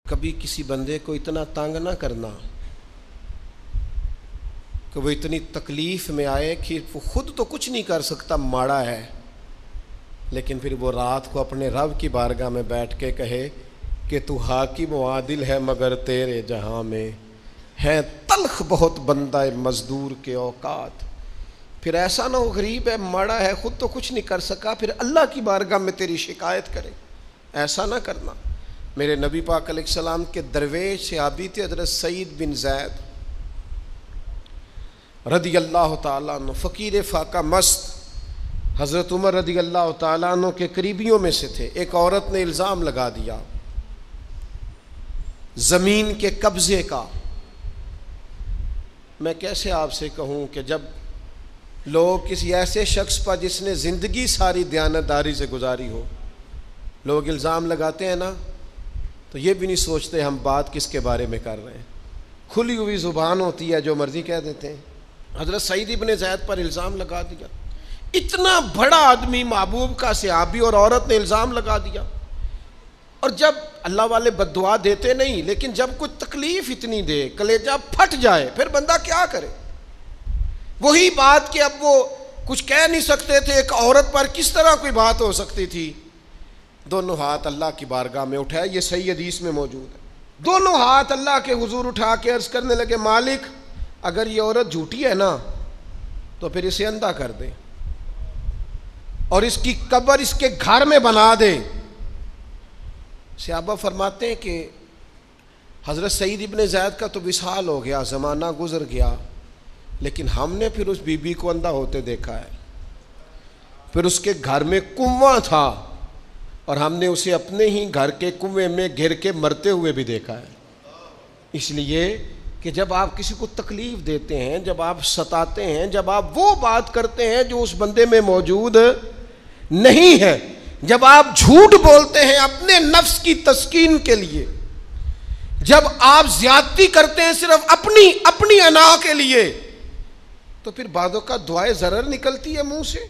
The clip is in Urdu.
کبھی کسی بندے کو اتنا تنگ نہ کرنا کہ وہ اتنی تکلیف میں آئے کہ وہ خود تو کچھ نہیں کر سکتا، ماڑا ہے، لیکن پھر وہ رات کو اپنے رب کی بارگاہ میں بیٹھ کے کہے کہ تو حاکم و عادل ہے مگر تیرے جہاں میں ہے تلخ بہت بندہ مزدور کے اوقات۔ پھر ایسا نہ ہو غریب ہے، ماڑا ہے، خود تو کچھ نہیں کر سکا، پھر اللہ کی بارگاہ میں تیری شکایت کرے۔ ایسا نہ کرنا۔ میرے نبی پاک علیہ السلام کے درویش صحابی تھے حضرت سعید بن زید رضی اللہ تعالیٰ عنہ، فقیر فاقہ مست، حضرت عمر رضی اللہ تعالیٰ عنہ کے قریبیوں میں سے تھے۔ ایک عورت نے الزام لگا دیا زمین کے قبضے کا۔ میں کیسے آپ سے کہوں کہ جب لوگ کسی ایسے شخص پر جس نے زندگی ساری دیانتداری سے گزاری ہو، لوگ الزام لگاتے ہیں نا، تو یہ بھی نہیں سوچتے ہم بات کس کے بارے میں کر رہے ہیں، کھلی ہوئی زبان ہوتی ہے، جو مرضی کہہ دیتے ہیں۔ حضرت سعید بن زید پر الزام لگا دیا، اتنا بڑا آدمی، محبوب کا صحابی، اور عورت نے الزام لگا دیا۔ اور جب اللہ والے بد دعا دیتے نہیں، لیکن جب کوئی تکلیف اتنی دے، کلیجہ پھٹ جائے، پھر بندہ کیا کرے؟ وہی بات کہ اب وہ کچھ کہہ نہیں سکتے تھے، ایک عورت پر کس طرح کوئی بات ہو سکتی تھی؟ دونوں ہاتھ اللہ کی بارگاہ میں اٹھائے، یہ صحیح حدیث میں موجود ہے۔ دونوں ہاتھ اللہ کے حضور اٹھا کے عرض کرنے لگے، مالک اگر یہ عورت جھوٹی ہے نا تو پھر اسے اندھا کر دے اور اس کی قبر اس کے گھر میں بنا دے۔ صحابہ فرماتے ہیں کہ حضرت سعید ابن زید کا تو وصال ہو گیا، زمانہ گزر گیا، لیکن ہم نے پھر اس بی بی کو اندھا ہوتے دیکھا ہے۔ پھر اس کے گھر میں کنواں تھا اور ہم نے اسے اپنے ہی گھر کے کنویں میں گر کے مرتے ہوئے بھی دیکھا ہے۔ اس لیے کہ جب آپ کسی کو تکلیف دیتے ہیں، جب آپ ستاتے ہیں، جب آپ وہ بات کرتے ہیں جو اس بندے میں موجود نہیں ہے، جب آپ جھوٹ بولتے ہیں اپنے نفس کی تسکین کے لیے، جب آپ زیادتی کرتے ہیں صرف اپنی انا کے لیے، تو پھر بعضوں کا دعائے ضرر نکلتی ہے منہ سے۔